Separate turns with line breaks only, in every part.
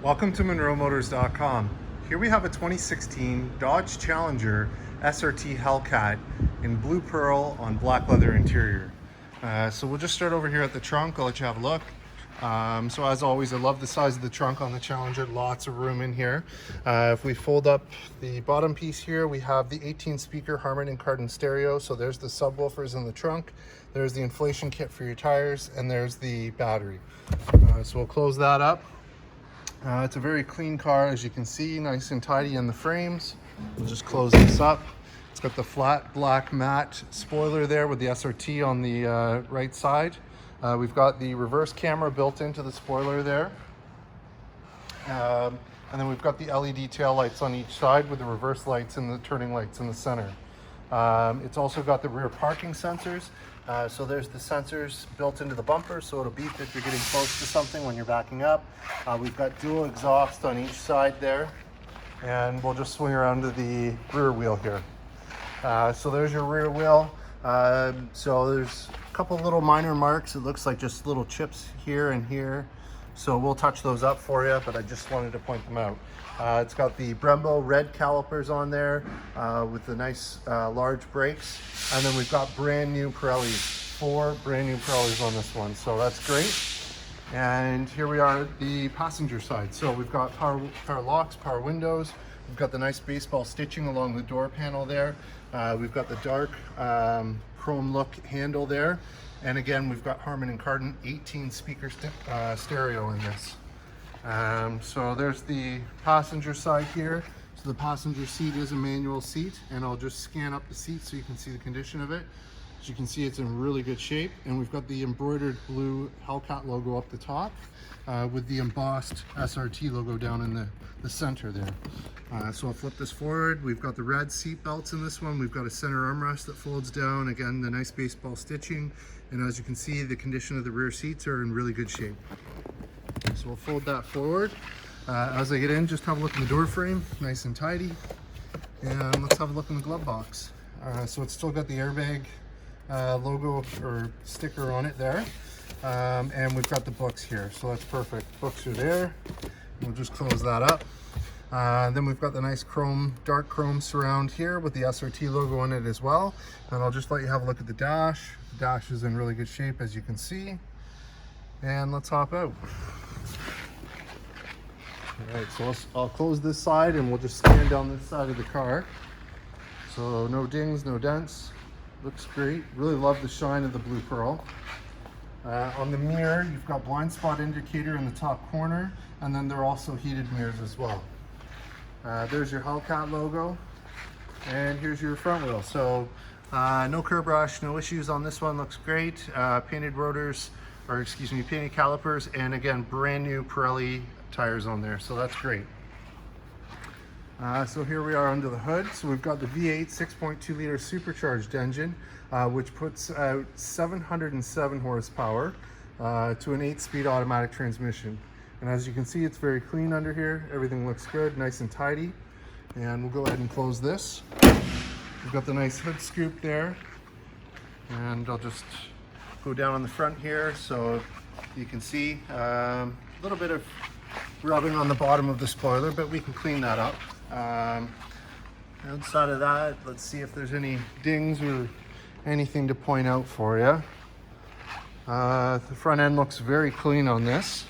Welcome to MonroeMotors.com. Here we have a 2016 Dodge Challenger SRT Hellcat in blue pearl on black leather interior. So we'll just start over here at the trunk. I'll let you have a look. So as always, I love the size of the trunk on the Challenger. Lots of room in here. If we fold up the bottom piece here, we have the 18 speaker Harmon Kardon stereo. So there's the subwoofers in the trunk. There's the inflation kit for your tires, and there's the battery. So we'll close that up. It's a very clean car, as you can see, nice and tidy in the frames. We'll just close this up. It's got the flat black matte spoiler there with the SRT on the right side. We've got the reverse camera built into the spoiler there. And then we've got the LED tail lights on each side with the reverse lights and the turning lights in the center. It's also got the rear parking sensors. So there's the sensors built into the bumper, so it'll beep if you're getting close to something when you're backing up. We've got dual exhaust on each side there, and we'll just swing around to the rear wheel here. So there's your rear wheel. So there's a couple little minor marks. It looks like just little chips here and here. So we'll touch those up for you, but I just wanted to point them out. It's got the Brembo red calipers on there with the nice large brakes. And then we've got brand new Pirellis, 4 brand new Pirellis on this one. So that's great. And here we are at the passenger side. So we've got power locks, power windows. We've got the nice baseball stitching along the door panel there. We've got the dark chrome look handle there. And again, we've got Harmon Kardon 18 speaker stereo in this. So there's the passenger side here. So the passenger seat is a manual seat, and I'll just scan up the seat so you can see the condition of it. As you can see, it's in really good shape, and we've got the embroidered blue Hellcat logo up the top with the embossed SRT logo down in the center there. So I'll flip this forward. We've got the red seat belts in this one. We've got a center armrest that folds down. Again, the nice baseball stitching. And as you can see, the condition of the rear seats are in really good shape. So we'll fold that forward. As I get in, just have a look in the door frame, nice and tidy. And let's have a look in the glove box. So it's still got the airbag logo or sticker on it there. And we've got the books here, so that's perfect. Books are there. We'll just close that up. Then we've got the nice chrome, dark chrome surround here with the SRT logo on it as well. And I'll just let you have a look at the dash. The dash is in really good shape, as you can see. And let's hop out. All right, so I'll close this side and we'll just scan down this side of the car. So no dings, no dents. Looks great. Really love the shine of the blue pearl. On the mirror, you've got blind spot indicator in the top corner, and then there are also heated mirrors as well. There's your Hellcat logo, and here's your front wheel. So no curb rash, no issues on this one. Looks great. Painted rotors, or excuse me, painted calipers, and again, brand new Pirelli tires on there, so that's great. So here we are under the hood. So we've got the V8 6.2 liter supercharged engine, which puts out 707 horsepower to an 8-speed automatic transmission. And as you can see, it's very clean under here. Everything looks good, nice and tidy. And we'll go ahead and close this. We've got the nice hood scoop there. And I'll just go down on the front here so you can see a little bit of rubbing on the bottom of the spoiler, but we can clean that up. Outside of that, let's see if there's any dings or anything to point out for you. The front end looks very clean on this.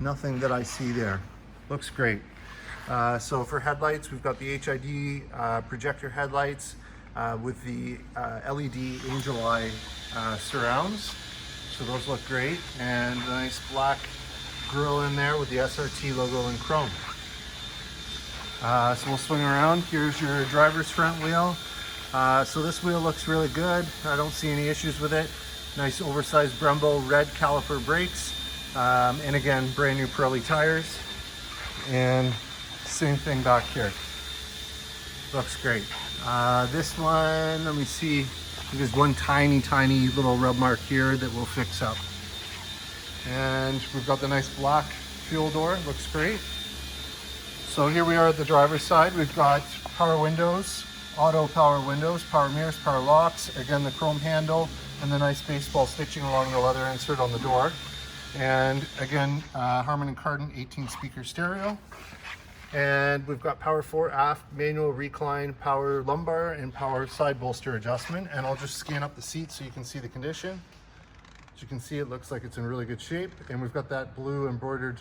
Nothing that I see there. Looks great. So for headlights, we've got the HID projector headlights with the LED angel eye surrounds. So those look great, and a nice black grille in there with the SRT logo in chrome. So we'll swing around. Here's your driver's front wheel. So this wheel looks really good. I don't see any issues with it. Nice oversized Brembo red caliper brakes. And again, brand new Pirelli tires. And same thing back here. Looks great. This one, let me see. There's one tiny little rub mark here that we'll fix up. And we've got the nice black fuel door, looks great. So here we are at the driver's side. We've got power windows, auto power windows, power mirrors, power locks, again the chrome handle, and the nice baseball stitching along the leather insert on the door. And again, Harmon Kardon 18 speaker stereo. And we've got power fore, aft, manual recline, power lumbar, and power side bolster adjustment. And I'll just scan up the seat so you can see the condition. As you can see, it looks like it's in really good shape. And we've got that blue embroidered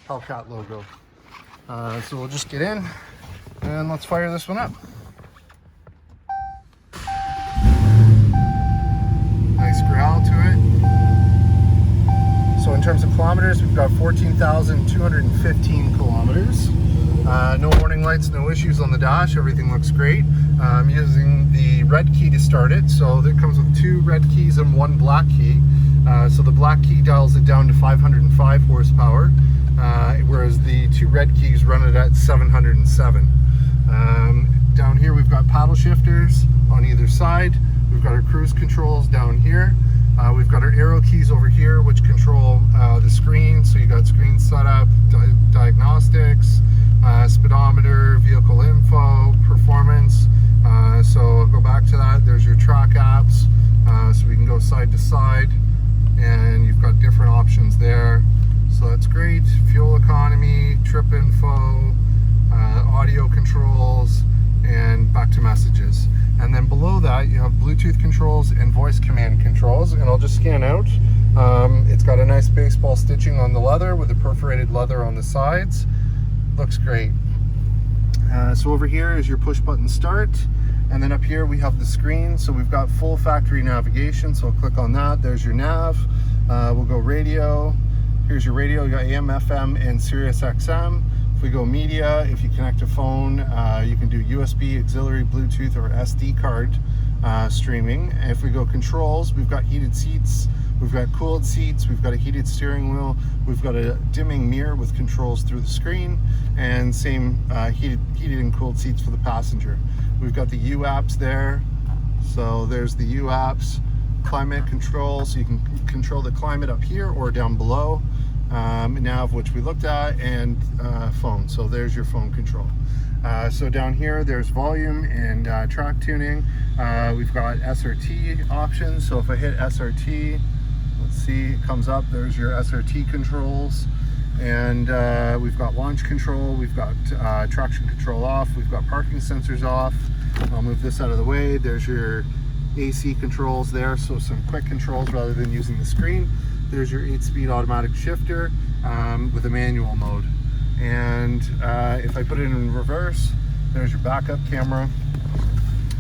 Hellcat logo. So we'll just get in and let's fire this one up. Nice growl to it. So in terms of kilometers, we've got 14,215 kilometers. No warning lights, no issues on the dash. Everything looks great. I'm using the red key to start it. So it comes with 2 red keys and 1 black key. So the black key dials it down to 505 horsepower, whereas the 2 red keys run it at 707. Down here we've got paddle shifters on either side. We've got our cruise controls down here. We've got our arrow keys over here, which control the screen. So you got screen setup, diagnostics, speedometer, vehicle info, performance. So I'll go back to that. There's your track apps, so we can go side to side, and you've got different options there. So that's great. Fuel economy, trip info, audio controls, and back to messages. And then below that you have Bluetooth controls and voice command controls, and I'll just scan out. It's got a nice baseball stitching on the leather with the perforated leather on the sides. Looks great. So over here is your push button start, and then up here we have the screen. So we've got full factory navigation, so I'll click on that. There's your nav. We'll go radio. Here's your radio. You got AM, FM, and Sirius XM. If we go media, if you connect a phone, you can do USB, auxiliary, Bluetooth, or SD card streaming. And if we go controls, we've got heated seats, we've got cooled seats, we've got a heated steering wheel, we've got a dimming mirror with controls through the screen, and same heated and cooled seats for the passenger. We've got the U apps there. So there's the U apps, climate control, so you can control the climate up here or down below. Nav, which we looked at, and phone. So there's your phone control. So down here there's volume and track tuning. We've got SRT options. So if I hit SRT, let's see, it comes up. There's your SRT controls, and we've got launch control, we've got traction control off, we've got parking sensors off. I'll move this out of the way. There's your AC controls there, so some quick controls rather than using the screen. There's your 8-speed automatic shifter with a manual mode. And if I put it in reverse, there's your backup camera.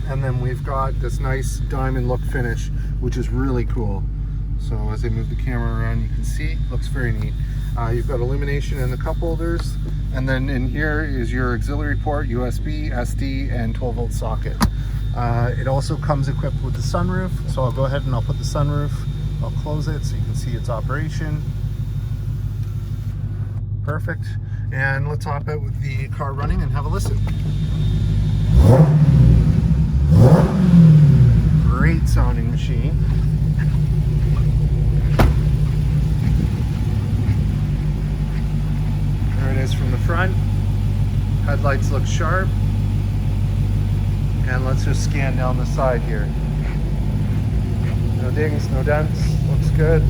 And then we've got this nice diamond look finish, which is really cool. So as I move the camera around, you can see, looks very neat. You've got illumination in the cup holders. And then in here is your auxiliary port, USB, SD, and 12-volt socket. It also comes equipped with the sunroof. So I'll go ahead and I'll put the sunroof. I'll close it so you can see its operation. Perfect. And let's hop out with the car running and have a listen. Great sounding machine. There it is from the front. Headlights look sharp. And let's just scan down the side here. No dings, no dents, looks good.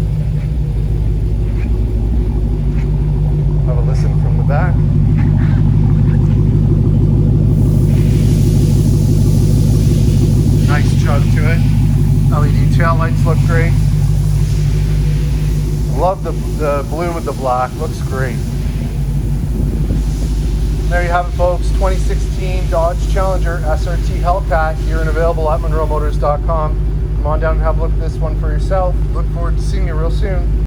Have a listen from the back. Nice chug to it. LED tail lights look great. Love the blue with the black, looks great. There you have it, folks. 2016 Dodge Challenger SRT Hellcat here and available at monroemotors.com. Come on down and have a look at this one for yourself. Look forward to seeing you real soon.